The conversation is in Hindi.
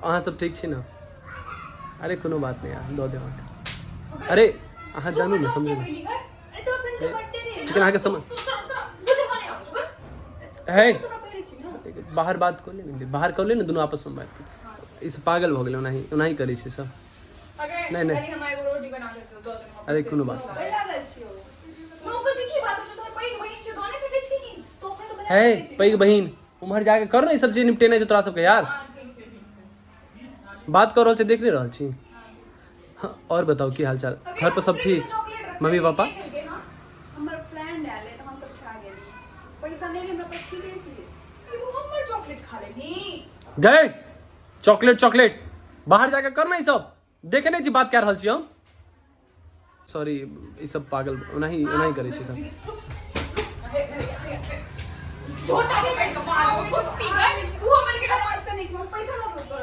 अहाँ सब ठीक छी ना? अरे कोनो बात नहीं यार, दो दे। अरे अहाँ जानू ना, समझू ना। लेकिन अहाँ के समझ है बाहर बात कर ले, बाहर कर ले ना, दोनों आपस में बात कर। इस पागल हो गेल, ओनाही ओनाही करै छै सब। नहीं नहीं, अरे कोनो बात है। पैघ बहिन उम्हर जाके कर ना, ई सब चीज निपटेनाइ छै तोरा सबके यार। बात कर रहल छै, देख नहीं रहल छी। हाँ, और बताओ की हाल चाल, घर पर सब ठीक? मम्मी पापा हमर फ्रेंड आले त हम सब खा गेली, पैसा नहीं हमरा पास की देती, तू हमर चॉकलेट खा लेनी। गए चॉकलेट चॉकलेट बाहर जाके कर ना, ई सब देखे नहीं छी बात कह रहल छी हम। सॉरी, ई सब पागल ओनाही ओनाही करै छै सब। झोटा के बैठ के मारो कुत्ती गए, तू हमर के डाल से नहीं, पैसा दो।